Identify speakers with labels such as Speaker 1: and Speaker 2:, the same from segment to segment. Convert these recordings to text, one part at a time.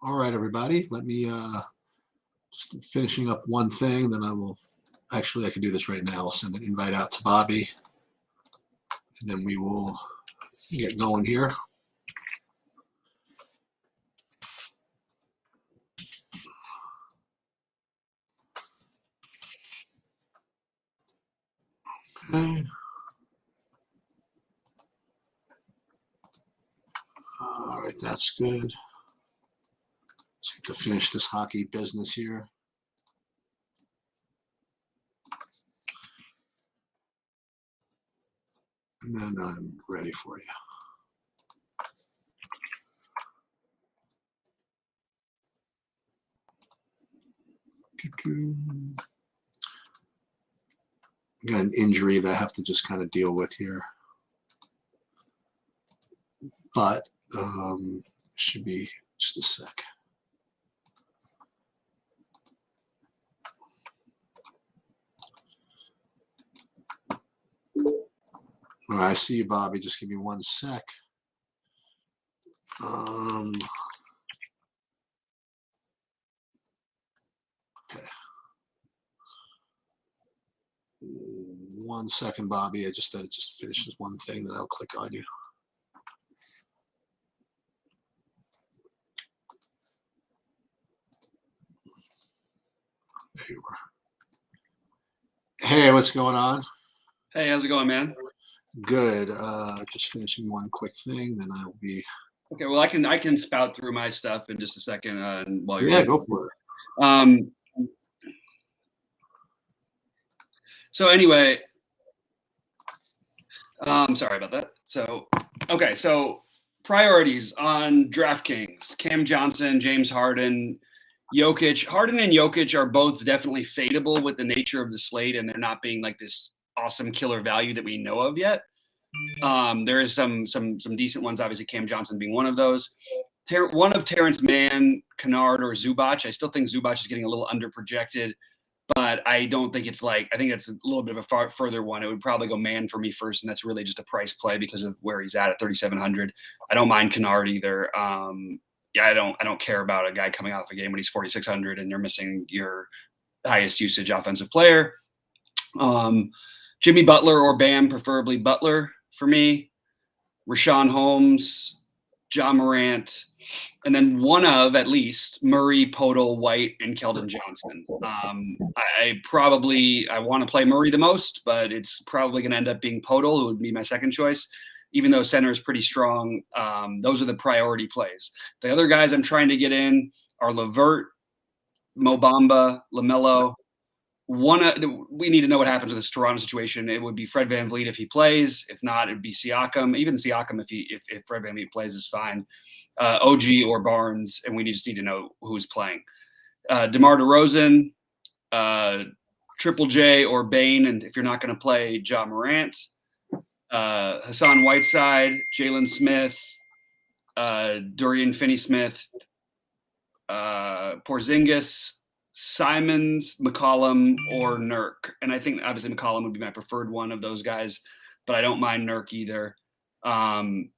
Speaker 1: All right, everybody. Let me just finishing up one thing, then I will actually I can do this right now. I'll send an invite out to Bobby, and then we will get going here. Okay. All right, that's good. So to finish this hockey business here. And then I'm ready for you. I got an injury that I have to just kind of deal with here. But should be just a sec. All right, I see you, Bobby. Just give me one sec. Okay. 1 second, Bobby. I just finished this one thing, then I'll click on you. There you are. Hey, what's going on?
Speaker 2: Hey, how's it going, man?
Speaker 1: Good. Just finishing one quick thing, then I will be.
Speaker 2: Okay, well, I can spout through my stuff in just a second while you're.
Speaker 1: Yeah, go for it.
Speaker 2: So anyway, sorry about that. So, okay, so priorities on DraftKings: Cam Johnson, James Harden, Jokic. Harden and Jokic are both definitely fadeable with the nature of the slate, and they're not being like this awesome killer value that we know of yet. There is some decent ones. Obviously, Cam Johnson being one of those. One of Terrence Mann, Kennard, or Zubac. I still think Zubac is getting a little underprojected, but I don't think it's like, I think it's a little bit of a further one. It would probably go Mann for me first, and that's really just a price play because of where he's at 3,700. I don't mind Kennard either. Yeah, I don't care about a guy coming off a game when he's 4,600 and you're missing your highest usage offensive player. Jimmy Butler or Bam, preferably Butler for me. Rashawn Holmes, Ja Morant, and then one of at least Murray, Podol, White, and Keldon Johnson. I want to play Murray the most, but it's probably going to end up being Podol, who would be my second choice. Even though center is pretty strong, those are the priority plays. The other guys I'm trying to get in are LeVert, Mo Bamba, LaMelo. We need to know what happens with this Toronto situation. It would be Fred VanVleet if he plays. If not, it'd be Siakam. Even Siakam, if Fred VanVleet plays, is fine. OG or Barnes, and we just need to know who's playing. DeMar DeRozan, Triple J or Bane, and if you're not going to play, Ja Morant. Hassan Whiteside, Jalen Smith, Dorian Finney-Smith, Porzingis, Simons, McCollum, or Nurk. And I think obviously McCollum would be my preferred one of those guys, but I don't mind Nurk either. The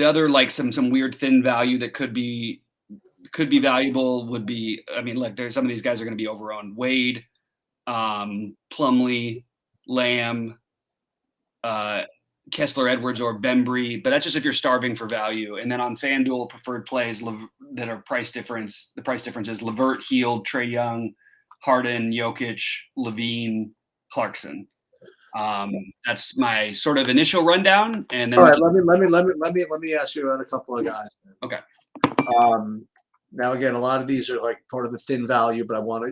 Speaker 2: other, like some weird thin value that could be valuable would be, I mean, like there's some of these guys are going to be overowned. Wade, Plumlee, Lamb, Kessler Edwards or Bembry, but that's just if you're starving for value. And then on FanDuel, preferred plays that are price difference. The price difference is LeVert, Hield, Trae Young, Harden, Jokic, Levine, Clarkson. That's my sort of initial rundown. And then
Speaker 1: all right, let me ask you about a couple of guys.
Speaker 2: Okay.
Speaker 1: Now again, a lot of these are like part of the thin value, but I want to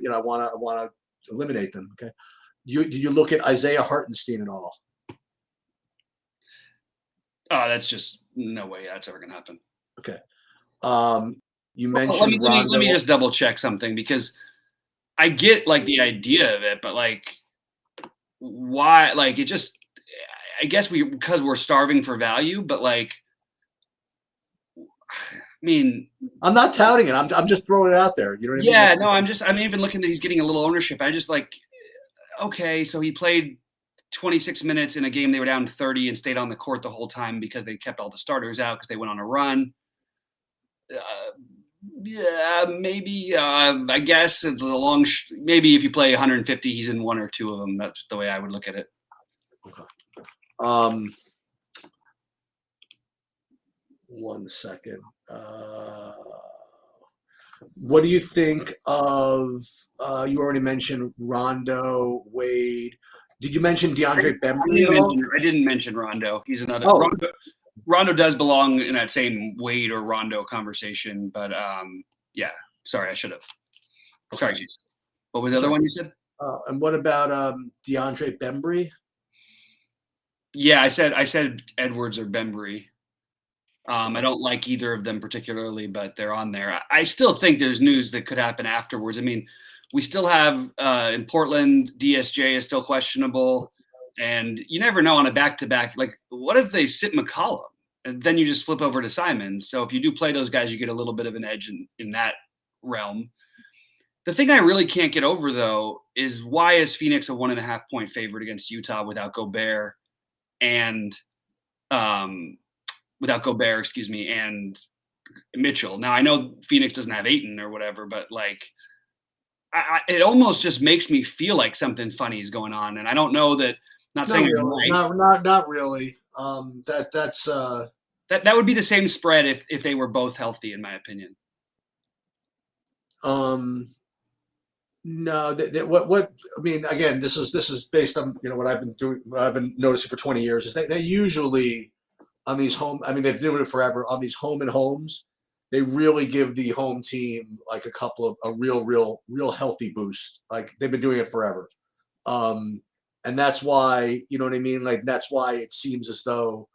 Speaker 1: eliminate them. Okay. Did you look at Isaiah Hartenstein at all?
Speaker 2: Oh, that's just no way that's ever gonna happen.
Speaker 1: Okay. You mentioned
Speaker 2: let me just double check something, because I get like the idea of it, but like why, like it just, I guess because we're starving for value, but like I mean,
Speaker 1: I'm not touting it. I'm just throwing it out there. You know what I mean?
Speaker 2: Yeah, I'm even looking that he's getting a little ownership. I just like, okay, so he played 26 minutes in a game they were down 30 and stayed on the court the whole time because they kept all the starters out because they went on a run. Yeah, maybe. I guess it's a long. Maybe if you play 150, he's in one or two of them. That's the way I would look at it.
Speaker 1: Okay. 1 second. What do you think of? You already mentioned Rondo, Wade. Did you mention DeAndre Bembry at all?
Speaker 2: I didn't mention Rondo. He's another.
Speaker 1: Oh.
Speaker 2: Rondo does belong in that same Wade or Rondo conversation, but yeah. Sorry, I should have. Sorry, Jason. What was the other one you said?
Speaker 1: And what about DeAndre Bembry?
Speaker 2: Yeah, I said Edwards or Bembry. I don't like either of them particularly, but they're on there. I still think there's news that could happen afterwards. I mean, we still have in Portland, DSJ is still questionable, and you never know on a back-to-back. Like, what if they sit McCollum, and then you just flip over to Simons? So if you do play those guys, you get a little bit of an edge in that realm. The thing I really can't get over, though, is why is Phoenix a 1.5 point favorite against Utah without Gobert and excuse me, and Mitchell. Now I know Phoenix doesn't have Ayton or whatever, but like, it almost just makes me feel like something funny is going on, and I don't know that. Not saying
Speaker 1: really. Not really.
Speaker 2: That would be the same spread if they were both healthy, in my opinion.
Speaker 1: No, what I mean, again, this is based on what I've been doing, what I've been noticing for 20 years is they usually on these home. I mean, they've been doing it forever on these home and homes. They really give the home team like a real healthy boost. Like they've been doing it forever, and that's why what I mean. Like that's why it seems as though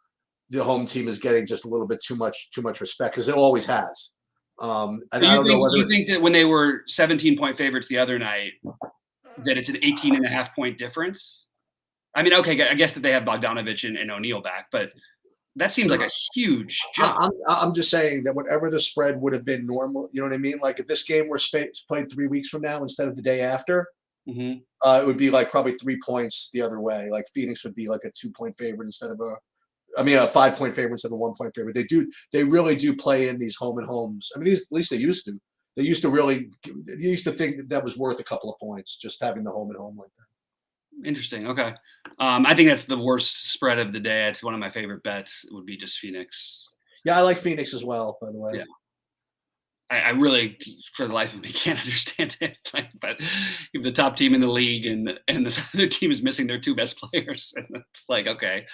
Speaker 1: the home team is getting just a little bit too much respect because it always has. And I don't know whether
Speaker 2: you think that when they were 17-point favorites the other night, that it's an 18.5 point difference. I mean, okay, I guess that they have Bogdanovich and O'Neal back, but that seems like a huge jump.
Speaker 1: I'm just saying that whatever the spread would have been normal, you know what I mean? Like if this game were played 3 weeks from now instead of the day after, it would be like probably 3 points the other way. Like Phoenix would be like a 2 point favorite instead of a 5 point favorite instead of a 1 point favorite. They really do play in these home and homes. I mean, at least they used to. They used to think that was worth a couple of points, just having the home and home like that.
Speaker 2: Interesting. Okay. I think that's the worst spread of the day. It's one of my favorite bets. It would be just Phoenix.
Speaker 1: Yeah, I like Phoenix as well, by the way.
Speaker 2: Yeah. I really, for the life of me, can't understand it. But if the top team in the league and the other team is missing their 2 best players, and it's like, okay.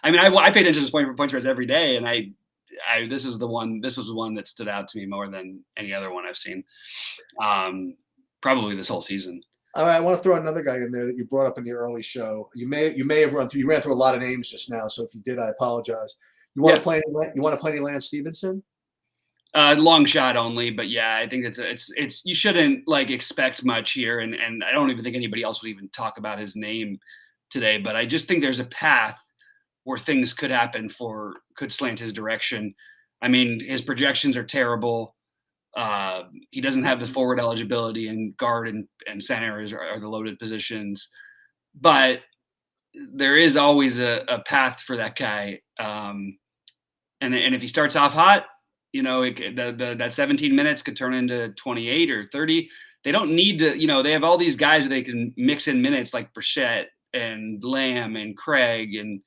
Speaker 2: I mean, I paid attention to point spreads every day, and this was the one that stood out to me more than any other one I've seen, probably this whole season.
Speaker 1: All right, I want to throw another guy in there that you brought up in the early show. You may have you ran through a lot of names just now, so if you did, I apologize. You want to play any Lance Stevenson?
Speaker 2: Long shot only, but yeah, I think it's you shouldn't like expect much here, and I don't even think anybody else would even talk about his name today. But I just think there's a path where things could happen could slant his direction. I mean, his projections are terrible. He doesn't have the forward eligibility, and guard and center are the loaded positions, but there is always a path for that guy. And if he starts off hot, that 17 minutes could turn into 28 or 30. They don't need to, they have all these guys that they can mix in minutes like Brissett and Lamb and Craig and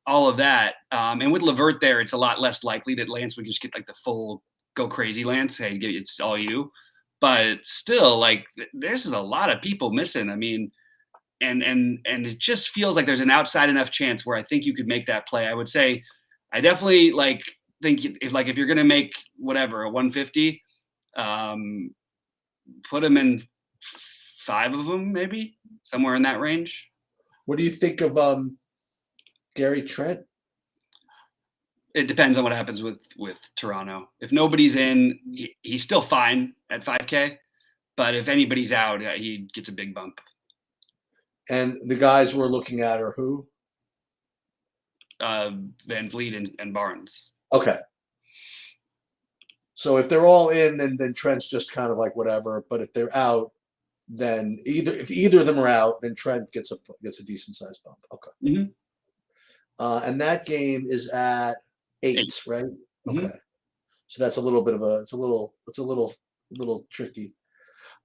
Speaker 2: all of that. And with LeVert there, it's a lot less likely that Lance would just get like the full go crazy Lance. Hey, it's all you. But still, like, this is a lot of people missing. I mean, and it just feels like there's an outside enough chance where I think you could make that play. I would say I definitely think if you're going to make whatever a 150, put them in 5 of them, maybe somewhere in that range.
Speaker 1: What do you think of Gary Trent?
Speaker 2: It depends on what happens with Toronto. If nobody's in, he's still fine at 5K, but if anybody's out, he gets a big bump.
Speaker 1: And the guys we're looking at are who?
Speaker 2: Van Vliet and Barnes.
Speaker 1: Okay. So if they're all in, then Trent's just kind of like whatever. But if they're out, then if either of them are out, then Trent gets a decent sized bump. Okay.
Speaker 2: Mm-hmm.
Speaker 1: And that game is at 8, right?
Speaker 2: Mm-hmm.
Speaker 1: Okay. So that's a little bit of it's a little little tricky.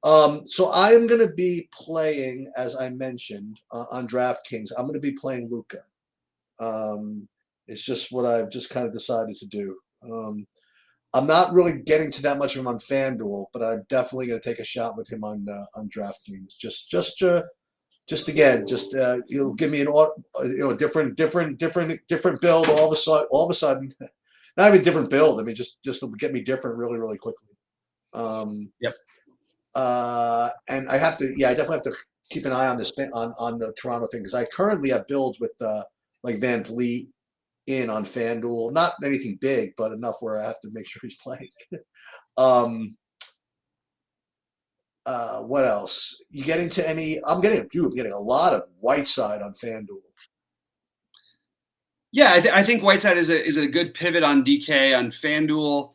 Speaker 1: So I am going to be playing, as I mentioned, on DraftKings. I'm going to be playing Luca. It's just what I've just kind of decided to do. I'm not really getting to that much of him on FanDuel, but I'm definitely going to take a shot with him on DraftKings. He'll give me different build all of a sudden, not even different build. I mean, just to get me different really, really quickly.
Speaker 2: Yep.
Speaker 1: And I definitely have to keep an eye on this on the Toronto thing, because I currently have builds with like Van Vliet in on FanDuel. Not anything big, but enough where I have to make sure he's playing. What else? You getting to any? I'm getting a lot of Whiteside on FanDuel.
Speaker 2: Yeah, I think Whiteside is a good pivot on DK on FanDuel.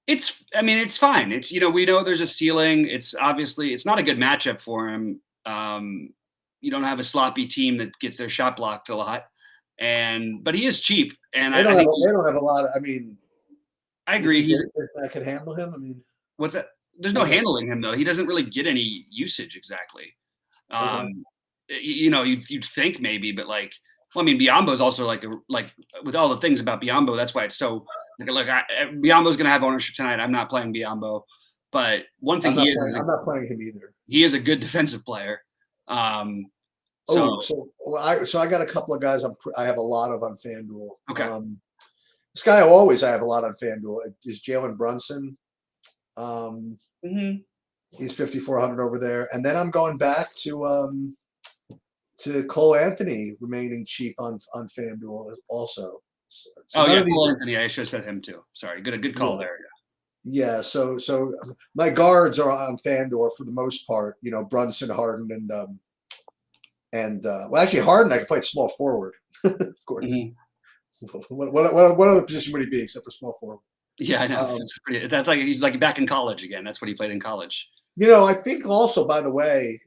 Speaker 2: It's fine. It's, we know there's a ceiling. It's obviously, it's not a good matchup for him. You don't have a sloppy team that gets their shot blocked a lot, but he is cheap. And
Speaker 1: they don't have a lot of. I mean,
Speaker 2: I agree.
Speaker 1: I could handle him. I mean,
Speaker 2: what's that? There's no handling him though. He doesn't really get any usage exactly.
Speaker 1: Okay.
Speaker 2: You'd think maybe, but Biombo's also like with all the things about Biombo, that's why it's so. Biombo's going to have ownership tonight. I'm not playing Biombo, but one thing
Speaker 1: I'm not playing him either.
Speaker 2: He is a good defensive player.
Speaker 1: So I got a couple of guys I have a lot of on FanDuel.
Speaker 2: Okay.
Speaker 1: This guy I have a lot on FanDuel is Jalen Brunson. He's 5,400 over there, and then I'm going back to Cole Anthony remaining cheap on FanDuel also.
Speaker 2: Cole Anthony. I should have said him too. Sorry, good call there.
Speaker 1: Yeah. So my guards are on FanDuel for the most part. Brunson, Harden, and actually Harden I can play at small forward, of course. What other position would he be except for small forward?
Speaker 2: Yeah, I know. That's like he's like back in college again. That's what he played in college.
Speaker 1: I think also, by the way,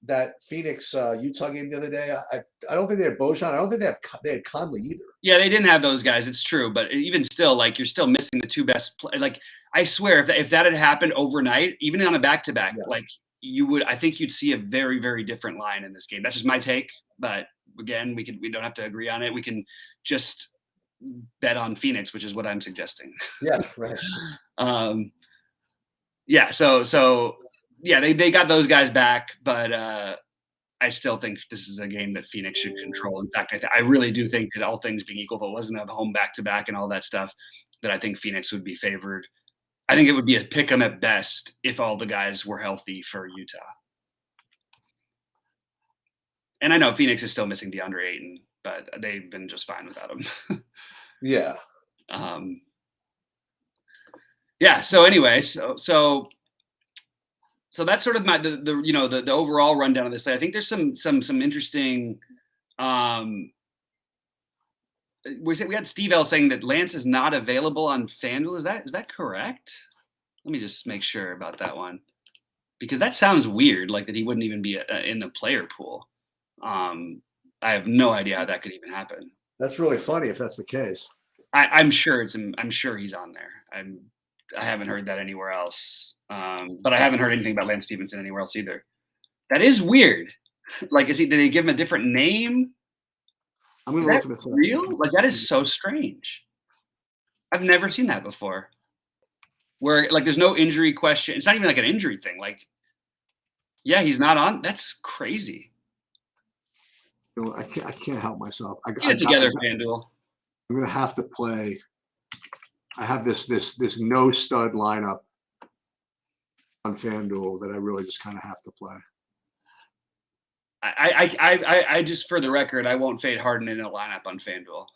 Speaker 1: that Phoenix Utah game the other day, I don't think they had Bojan. I don't think they had Conley either.
Speaker 2: Yeah, they didn't have those guys. It's true, but even still, you're still missing the two best. I swear, if that had happened overnight, even on a back-to-back, I think you'd see a very, very different line in this game. That's just my take, but again, we don't have to agree on it. We can just bet on Phoenix, which is what I'm suggesting.
Speaker 1: Yeah, right.
Speaker 2: They got those guys back, but I still think this is a game that Phoenix should control. In fact, I really do think that all things being equal, if it wasn't a home back-to-back and all that stuff, that I think Phoenix would be favored. I think it would be a pick 'em at best if all the guys were healthy for Utah. And I know Phoenix is still missing DeAndre Ayton, but they've been just fine without him.
Speaker 1: Yeah.
Speaker 2: So anyway, so that's sort of the overall rundown of this. I think there's some interesting. We had Steve L saying that Lance is not available on FanDuel. Is that correct? Let me just make sure about that one, because that sounds weird, like that he wouldn't even be in the player pool. I have no idea how that could even happen.
Speaker 1: That's really funny if that's the case.
Speaker 2: I'm sure he's on there. I haven't heard that anywhere else. But I haven't heard anything about Lance Stevenson anywhere else either. That is weird. Did they give him a different name?
Speaker 1: I'm going to look at this.
Speaker 2: Real? That is so strange. I've never seen that before. Where there's no injury question. It's not even an injury thing. He's not on. That's crazy.
Speaker 1: I can't help myself.
Speaker 2: Get it together, FanDuel.
Speaker 1: I'm going to have to play. I have this no stud lineup on FanDuel that I really just kind of have to play.
Speaker 2: I just, for the record, I won't fade Harden in a lineup on FanDuel.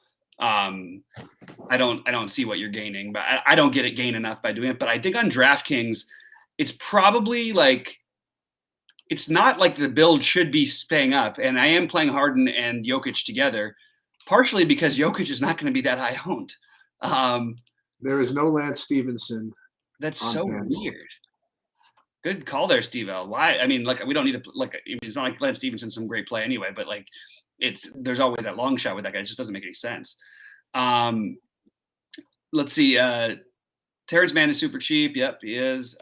Speaker 2: I don't see what you're gaining, but I don't gain enough by doing it. But I think on DraftKings, it's probably it's not like the build should be paying up. And I am playing Harden and Jokic together, partially because Jokic is not going to be that high owned.
Speaker 1: There is no Lance Stevenson.
Speaker 2: That's so weird. Good call there, Steve L. Why? I mean, we don't need to it's not like Lance Stevenson's some great play anyway, but there's always that long shot with that guy. It just doesn't make any sense. Let's see. Terrence Mann is super cheap. Yep, he is.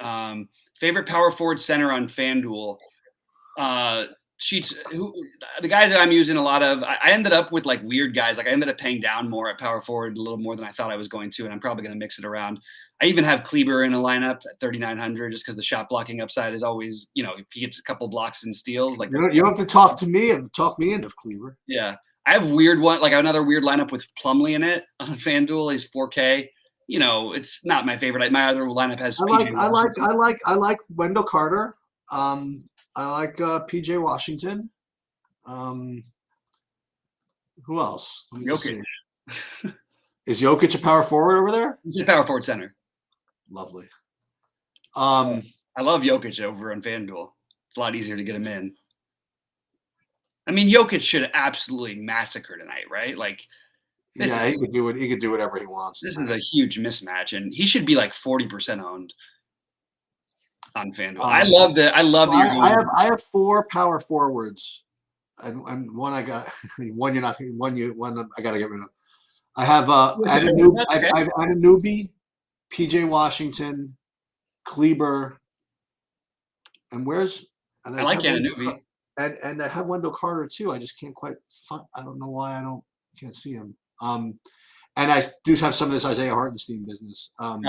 Speaker 2: Favorite power forward center on FanDuel. Sheets. The guys that I'm using a lot of. I ended up with like weird guys. Like I ended up paying down more at power forward, a little more than I thought I was going to, and I'm probably going to mix it around. I even have Kleber in a lineup at 3,900 just because the shot blocking upside is always, if he gets a couple blocks and steals, like
Speaker 1: you don't have to talk to me and talk me into Kleber.
Speaker 2: Yeah, I have weird one, like another weird lineup with Plumlee in it on FanDuel. He's 4K. It's not my favorite. My other lineup has.
Speaker 1: I like Wendell Carter. I like PJ Washington. Who else? Let me just see. Is Jokic a power forward over there?
Speaker 2: He's a power forward center.
Speaker 1: Lovely.
Speaker 2: I love Jokic over on FanDuel. It's a lot easier to get him in. I mean, Jokic should absolutely massacre tonight, right? Like,
Speaker 1: he could do it. He could do whatever he wants.
Speaker 2: This is a huge mismatch, and he should be like 40% owned on FanDuel. I love that.
Speaker 1: I have 4 power forwards, and one I got. One I got to get rid of. I have Anunoby, PJ Washington, Kleber, and I
Speaker 2: like Anunoby.
Speaker 1: And I have Wendell Carter too. I just can't quite find. I don't know why can't see him. And I do have some of this Isaiah Hartenstein business.
Speaker 2: And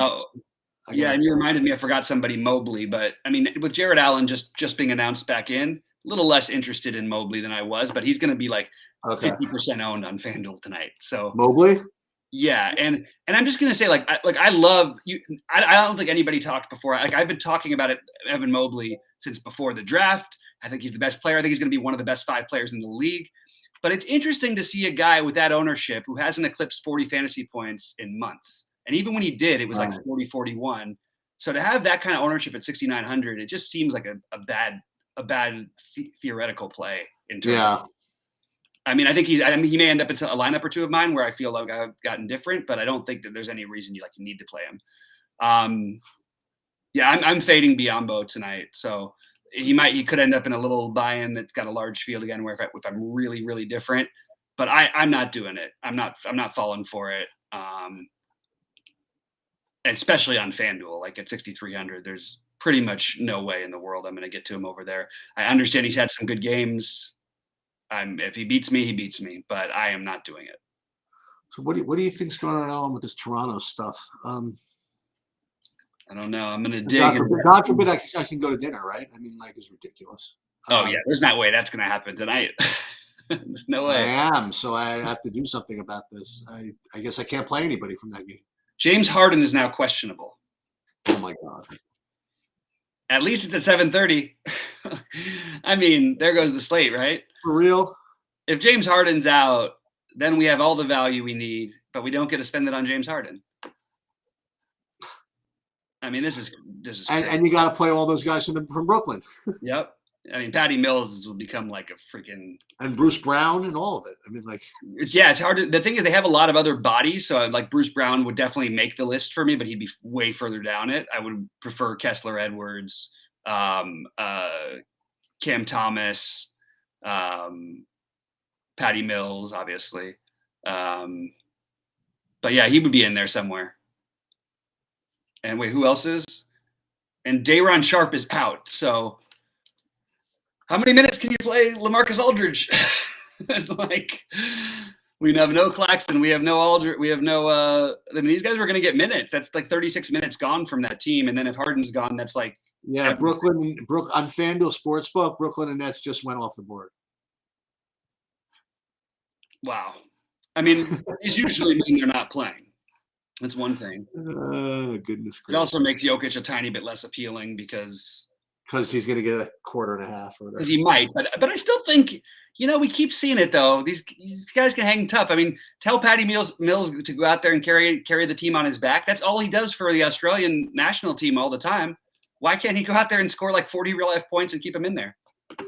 Speaker 2: you reminded me. I forgot somebody, Mobley. But I mean, with Jared Allen just being announced back in, a little less interested in Mobley than I was. But he's going to be like 50% owned on FanDuel tonight. So
Speaker 1: Mobley.
Speaker 2: Yeah, and I'm just gonna say, I love you. I don't think anybody talked before. Like I've been talking about it, Evan Mobley, since before the draft. I think he's the best player. I think he's gonna be one of the best 5 players in the league. But it's interesting to see a guy with that ownership who hasn't eclipsed 40 fantasy points in months. And even when he did, it was like 40, 41. So to have that kind of ownership at 6,900, it just seems like a bad theoretical play in terms.
Speaker 1: Yeah.
Speaker 2: I mean, I think he may end up in a lineup or two of mine where I feel like I've gotten different, but I don't think that there's any reason you need to play him. I'm fading Biyombo tonight, so he could end up in a little buy-in that's got a large field again. Where if I'm really really different, but I'm not doing it. I'm not falling for it. Especially on FanDuel, like at 6,300, there's pretty much no way in the world I'm going to get to him over there. I understand he's had some good games. If he beats me, he beats me, but I am not doing it.
Speaker 1: So what do you think's going on with this Toronto stuff?
Speaker 2: I don't know. I'm gonna dig.
Speaker 1: God forbid I can go to dinner, right? I mean, it's ridiculous.
Speaker 2: Oh yeah, there's no way that's gonna happen tonight. There's no way.
Speaker 1: I am, so I have to do something about this. I guess I can't play anybody from that game.
Speaker 2: James Harden is now questionable.
Speaker 1: Oh my God.
Speaker 2: At least it's at 7:30. I mean, there goes the slate, right?
Speaker 1: For real?
Speaker 2: If James Harden's out, then we have all the value we need, but we don't get to spend it on James Harden. I mean, this is
Speaker 1: and you got to play all those guys from Brooklyn.
Speaker 2: Yep. I mean, Patty Mills will become like a freaking
Speaker 1: and Bruce Brown and all of it. I mean,
Speaker 2: it's hard to. The thing is, they have a lot of other bodies, so like Bruce Brown would definitely make the list for me, but he'd be way further down it. I would prefer Kessler Edwards, Cam Thomas, Patty Mills, obviously, but yeah, he would be in there somewhere. And wait, who else is? And Day'Ron Sharpe is out, so. How many minutes can you play LaMarcus Aldridge? We have no Claxton, we have no Aldridge, we have no. I mean, these guys were going to get minutes. That's like 36 minutes gone from that team, and then if Harden's gone, that's like.
Speaker 1: Yeah, Brooklyn on FanDuel Sportsbook, Brooklyn and Nets just went off the board.
Speaker 2: Wow, I mean, these usually mean they're not playing. That's one thing.
Speaker 1: Goodness gracious!
Speaker 2: It also makes Jokic a tiny bit less appealing because
Speaker 1: he's going to get a quarter and a half or whatever.
Speaker 2: Because he might, but I still think, we keep seeing it though. These guys can hang tough. I mean, tell Patty Mills to go out there and carry the team on his back. That's all he does for the Australian national team all the time. Why can't he go out there and score like 40 real life points and keep him in there?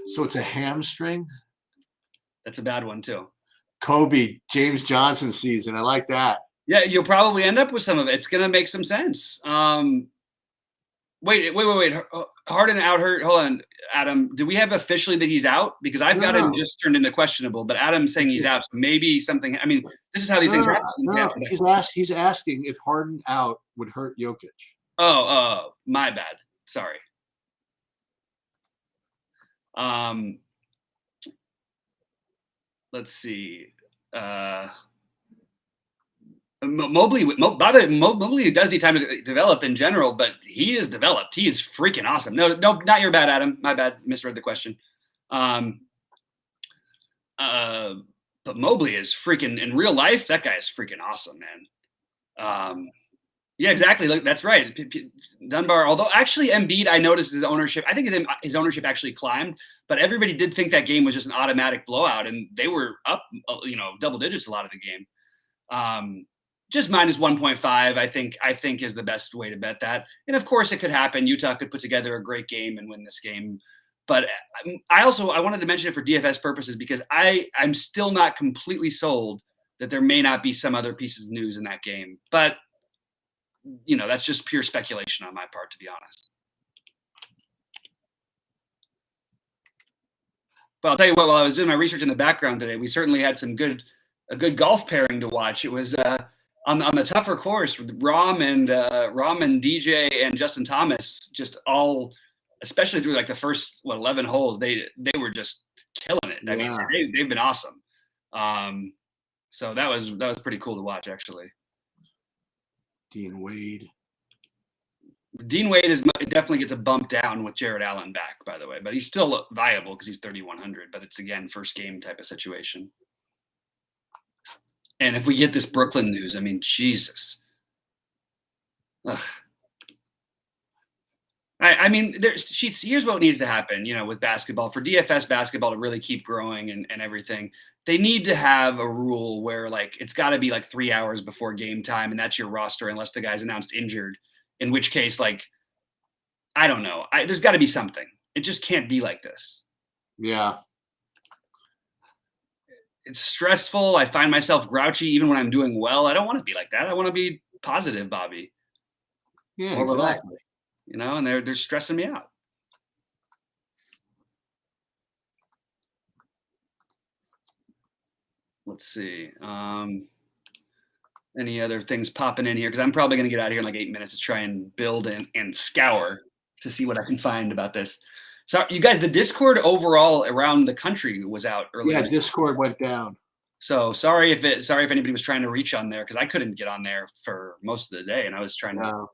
Speaker 1: So it's a hamstring?
Speaker 2: That's a bad one too.
Speaker 1: Kobe, James Johnson season. I like that.
Speaker 2: Yeah, you'll probably end up with some of it. It's going to make some sense. Wait. Harden out hurt. Hold on, Adam. Do we have officially that he's out? Because I've got him just turned into questionable, but Adam's saying he's out. So maybe something. I mean, this is how these things happen.
Speaker 1: No, he's asking if Harden out would hurt Jokic.
Speaker 2: Oh, my bad. Sorry. Let's see. Mobley, by the way, Mobley does need time to develop in general, but he is developed. He is freaking awesome. No, not your bad, Adam. My bad. Misread the question. But Mobley is freaking in real life. That guy is freaking awesome, man. Yeah, exactly. Look, that's right. Dunbar. Although actually Embiid, I noticed his ownership. I think his ownership actually climbed, but everybody did think that game was just an automatic blowout, and they were up, double digits a lot of the game. Just minus 1.5, I think is the best way to bet that. And of course, it could happen. Utah could put together a great game and win this game. But I wanted to mention it for DFS purposes because I'm still not completely sold that there may not be some other pieces of news in that game. But that's just pure speculation on my part, to be honest. But I'll tell you what, while I was doing my research in the background today, we certainly had a good golf pairing to watch. It was on the tougher course with Rahm and DJ and Justin Thomas, just all, especially through like the first 11 holes, they were just killing it. I mean, they've been awesome. So that was pretty cool to watch, actually.
Speaker 1: Dean Wade
Speaker 2: definitely gets a bump down with Jared Allen back, by the way, but he's still viable because he's 3,100. But it's again first game type of situation. And if we get this Brooklyn news, I mean, Jesus. Ugh. I mean, here's what needs to happen, with basketball. For DFS basketball to really keep growing and everything, they need to have a rule where, like, it's got to be like 3 hours before game time, and that's your roster unless the guy's announced injured, in which case, like, I don't know. There's got to be something. It just can't be like this.
Speaker 1: Yeah.
Speaker 2: It's stressful. I find myself grouchy even when I'm doing well. I don't want to be like that. I want to be positive, Bobby.
Speaker 1: Yeah, exactly.
Speaker 2: And they're stressing me out. Let's see. Any other things popping in here? Because I'm probably going to get out of here in like 8 minutes to try and build and scour to see what I can find about this. So you guys, the Discord overall around the country was out earlier.
Speaker 1: Yeah, Discord went down.
Speaker 2: So sorry if anybody was trying to reach on there, because I couldn't get on there for most of the day, and I was trying to.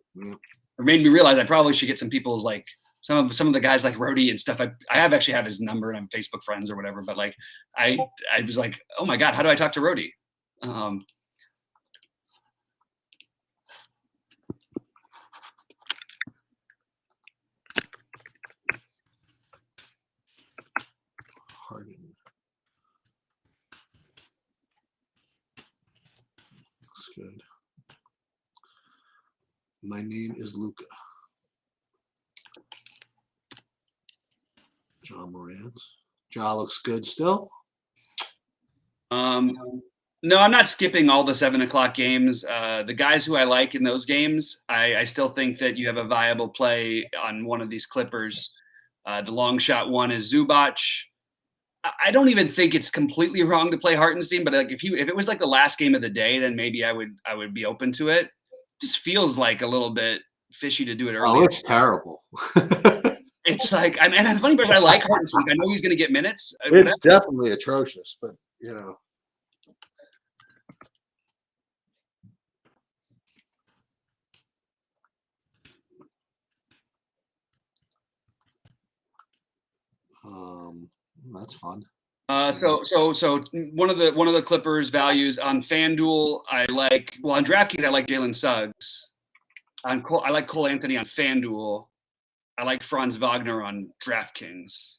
Speaker 2: It made me realize I probably should get some people's, like, some of the guys like Rody and stuff. I actually have his number and I'm Facebook friends or whatever. But like I was like, oh my God, how do I talk to Rody?
Speaker 1: Harden. Looks good. My name is Luca. John Morant. Ja looks good still.
Speaker 2: No, I'm not skipping all the 7 o'clock games. The guys who I like in those games, I still think that you have a viable play on one of these Clippers. The long shot one is Zubac. I don't even think it's completely wrong to play Hartenstein, but like if it was like the last game of the day, then maybe I would be open to it. Just feels like a little bit fishy to do it early.
Speaker 1: Oh, it's terrible.
Speaker 2: It's like, and the funny part is I like Hartenstein. I know he's going to get minutes.
Speaker 1: It's definitely atrocious, but that's fun.
Speaker 2: So one of the Clippers values on FanDuel, on DraftKings I like Jalen Suggs. I like Cole Anthony on FanDuel. I like Franz Wagner on DraftKings,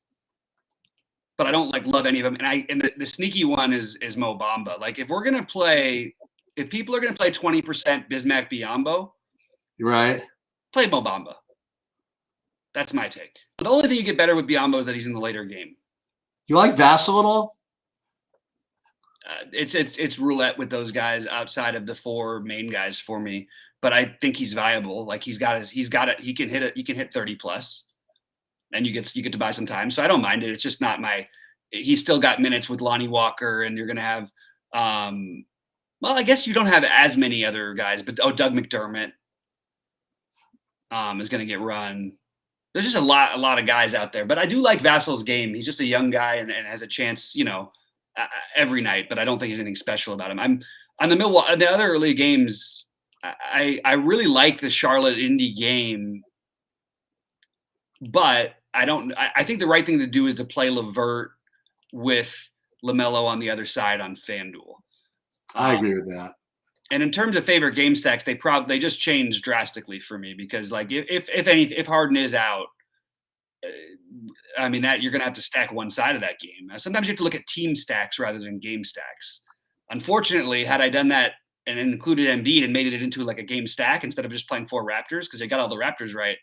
Speaker 2: but I don't love any of them. And the sneaky one is Mo Bamba. Like if people are gonna play 20% Bismack Biyombo,
Speaker 1: right?
Speaker 2: Play Mo Bamba. That's my take. The only thing you get better with Biyombo is that he's in the later game.
Speaker 1: You like Vassell at all?
Speaker 2: It's roulette with those guys outside of the 4 main guys for me. but I think he's viable. Like he can hit it. He can hit 30 plus, and you get to buy some time. So I don't mind it. It's just not my. He's still got minutes with Lonnie Walker, and you're going to have. Well, I guess you don't have as many other guys, but Doug McDermott is going to get run. There's just a lot of guys out there, but I do like Vassal's game. He's just a young guy and has a chance, every night. But I don't think there's anything special about him. I'm on the other early games. I really like the Charlotte Indy game, but I think the right thing to do is to play LeVert with LaMelo on the other side on FanDuel.
Speaker 1: I agree with that.
Speaker 2: And in terms of favorite game stacks, they just changed drastically for me because like if Harden is out, I mean that you're gonna have to stack one side of that game. Sometimes you have to look at team stacks rather than game stacks. Unfortunately, had I done that and included Embiid and made it into like a game stack instead of just playing 4 Raptors because I got all the Raptors right,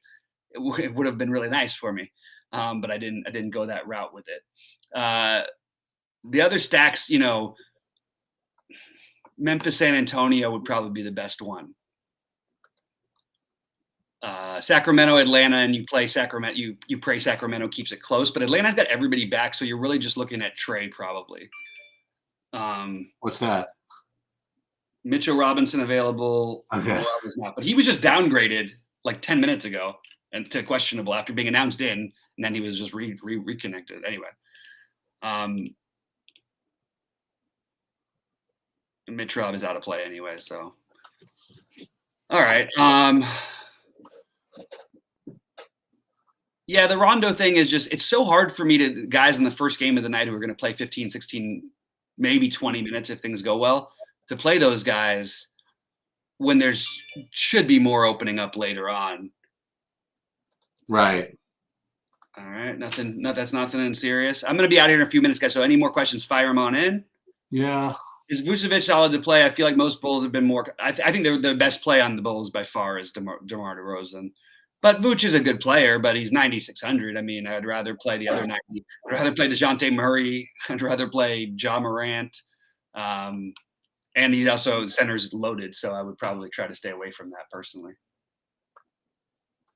Speaker 2: it would have been really nice for me. But I didn't go that route with it. The other stacks, Memphis, San Antonio would probably be the best one. Sacramento, Atlanta, and you play Sacramento. You pray Sacramento keeps it close, but Atlanta's got everybody back, so you're really just looking at Trey probably.
Speaker 1: What's that?
Speaker 2: Mitchell Robinson available.
Speaker 1: Okay.
Speaker 2: But he was just downgraded like 10 minutes ago and to questionable after being announced in, and then he was just reconnected. Anyway. Mitch Rob is out of play anyway, so all right. Yeah, the Rondo thing is just it's so hard for me to guys in the first game of the night who are going to play 15, 16, maybe 20 minutes if things go well, to play those guys when there's should be more opening up later on.
Speaker 1: Right.
Speaker 2: All right, that's nothing serious. I'm going to be out here in a few minutes, guys. So any more questions, fire them on in.
Speaker 1: Yeah.
Speaker 2: Is Vucevic solid to play? I feel like most Bulls have been more. I think the best play on the Bulls by far is DeMar DeRozan. But Vooch is a good player, but he's 9,600. I mean, I'd rather play the other 90. I'd rather play DeJounte Murray. I'd rather play Ja Morant. And he's also center's loaded, so I would probably try to stay away from that personally.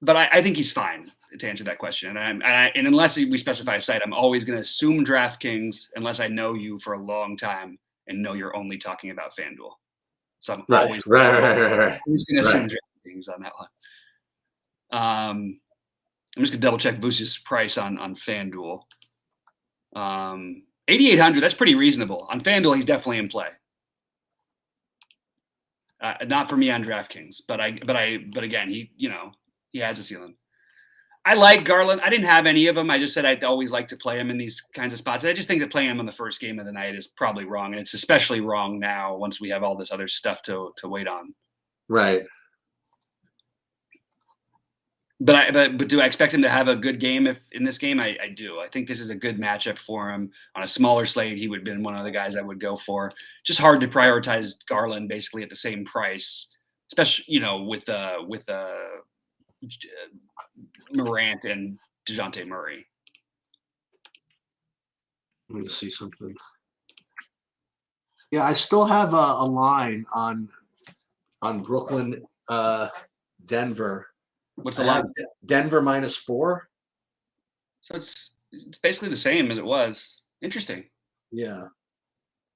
Speaker 2: But I think he's fine to answer that question. And unless we specify a site, I'm always going to assume DraftKings unless I know you for a long time and know you're only talking about FanDuel. So I'm always going to assume DraftKings on that one. I'm just going to double check Vuce's price on FanDuel. 8,800, that's pretty reasonable. On FanDuel, he's definitely in play. Not for me on DraftKings, but again, he has a ceiling. I like Garland. I didn't have any of them. I just said I'd always like to play him in these kinds of spots. And I just think that playing him on the first game of the night is probably wrong. And it's especially wrong now once we have all this other stuff to wait on.
Speaker 1: Right.
Speaker 2: But do I expect him to have a good game in this game? I do. I think this is a good matchup for him. On a smaller slate, he would have been one of the guys I would go for. Just hard to prioritize Garland basically at the same price, especially, with Morant and DeJounte Murray.
Speaker 1: Let me just see something. Yeah, I still have a line on Brooklyn, Denver.
Speaker 2: What's the line?
Speaker 1: Denver -4.
Speaker 2: So it's basically the same as it was. Interesting.
Speaker 1: Yeah.
Speaker 2: I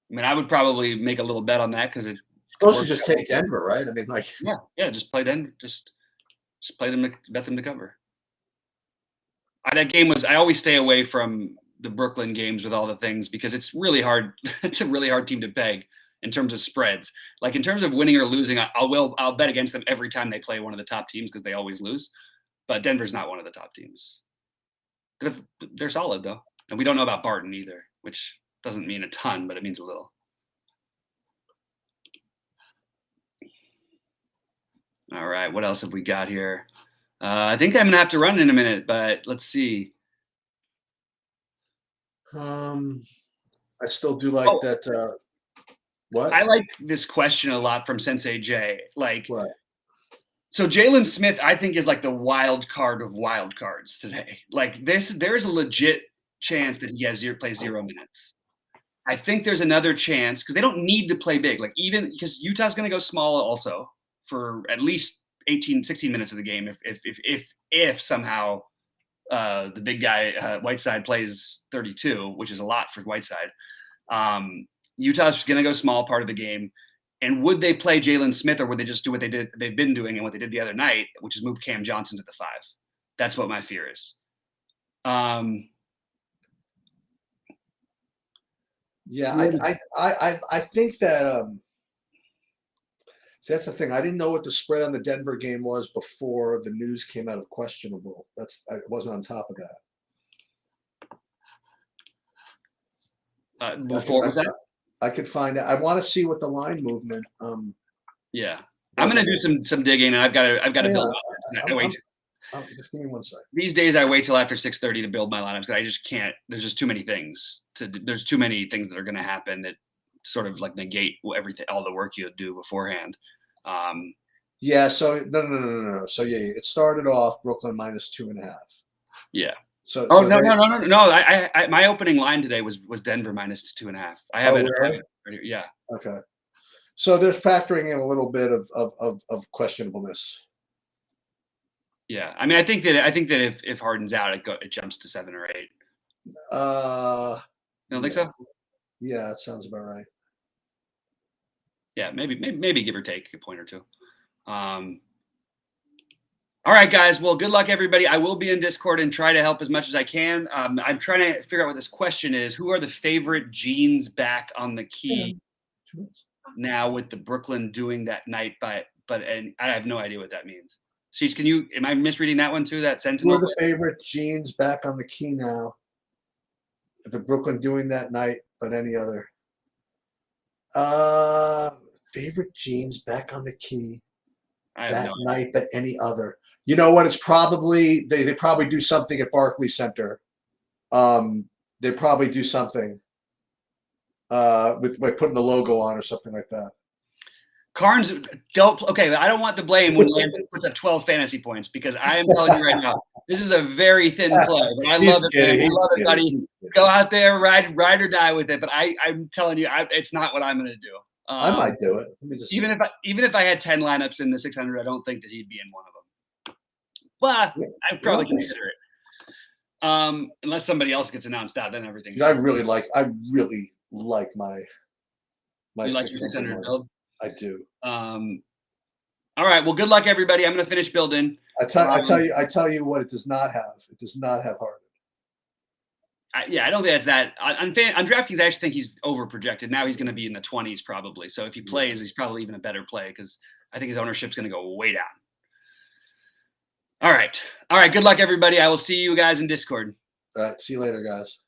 Speaker 2: mean, I would probably make a little bet on that because it's
Speaker 1: supposed to just take Denver, right? I mean, like
Speaker 2: yeah, just play Denver. Just play them, bet them to cover. That game was. I always stay away from the Brooklyn games with all the things because it's really hard. It's a really hard team to peg in terms of spreads. Like in terms of winning or losing, I'll bet against them every time they play one of the top teams because they always lose. But Denver's not one of the top teams. They're solid though, and we don't know about Barton either, which doesn't mean a ton, but it means a little. All right, what else have we got here? I think I'm gonna have to run in a minute, but let's see.
Speaker 1: I still do like that. What?
Speaker 2: I like this question a lot from Sensei J. Like,
Speaker 1: what?
Speaker 2: So Jalen Smith, I think, is like the wild card of wild cards today. Like this, there's a legit chance that he plays 0 minutes. I think there's another chance because they don't need to play big. Like even because Utah's gonna go small also for at least 18, 16 minutes of the game if somehow the big guy Whiteside plays 32, which is a lot for Whiteside. Utah's going to go small part of the game. And would they play Jalen Smith, or would they just do what they've been doing and what they did the other night, which is move Cam Johnson to the 5? That's what my fear is.
Speaker 1: Yeah, I think that see, that's the thing. I didn't know what the spread on the Denver game was before the news came out of questionable. I wasn't on top of that.
Speaker 2: Before was that?
Speaker 1: I could find out. I want to see what the line movement.
Speaker 2: Yeah, I'm gonna do some digging, and I've got to build.
Speaker 1: Just give me 1 second.
Speaker 2: These days, I wait till after 6:30 to build my lineups because I just can't. There's just too many things There's too many things that are going to happen that sort of like negate everything, all the work you do beforehand.
Speaker 1: Yeah. So no. So yeah, it started off Brooklyn -2.5.
Speaker 2: Yeah.
Speaker 1: So
Speaker 2: no. I my opening line today was Denver -2.5. I have it.
Speaker 1: Really?
Speaker 2: Yeah.
Speaker 1: Okay. So they're factoring in a little bit of questionableness.
Speaker 2: Yeah, I mean, I think that if Harden's out, it jumps to 7 or 8. You don't think so?
Speaker 1: Yeah, that sounds about right.
Speaker 2: Yeah, maybe give or take a point or two. All right, guys. Well, good luck, everybody. I will be in Discord and try to help as much as I can. I'm trying to figure out what this question is. Who are the favorite Jeans back on the key now with the Brooklyn doing that night? And I have no idea what that means. Sheets, am I misreading that one too? That sentence?
Speaker 1: Who are the favorite Jeans back on the key now? The Brooklyn doing that night, but any other? Favorite Jeans back on the key that night, but any other? You know what? It's probably they probably do something at Barclays Center. They probably do something with putting the logo on or something like that.
Speaker 2: Carnes, okay, I don't want the blame when Lance puts up 12 fantasy points because I am telling you right now, this is a very thin play. But I love it, man. I love it, buddy. Go out there, ride or die with it. But I'm telling you, it's not what I'm going to do.
Speaker 1: I might do it.
Speaker 2: Even if I had 10 lineups in the 600, I don't think that he'd be in one of them. But I'd probably consider it. Unless somebody else gets announced out, then everything.
Speaker 1: I really like my
Speaker 2: you like your 600 build?
Speaker 1: I do.
Speaker 2: All right. Well, good luck, everybody. I'm going to finish building.
Speaker 1: I tell you what, it does not have. It does not have Harden.
Speaker 2: I don't think that's that. On DraftKings, I actually think he's over projected. Now he's going to be in the 20s probably. So if he plays, he's probably even a better play because I think his ownership's going to go way down. All right. Good luck, everybody. I will see you guys in Discord.
Speaker 1: All right. See you later, guys.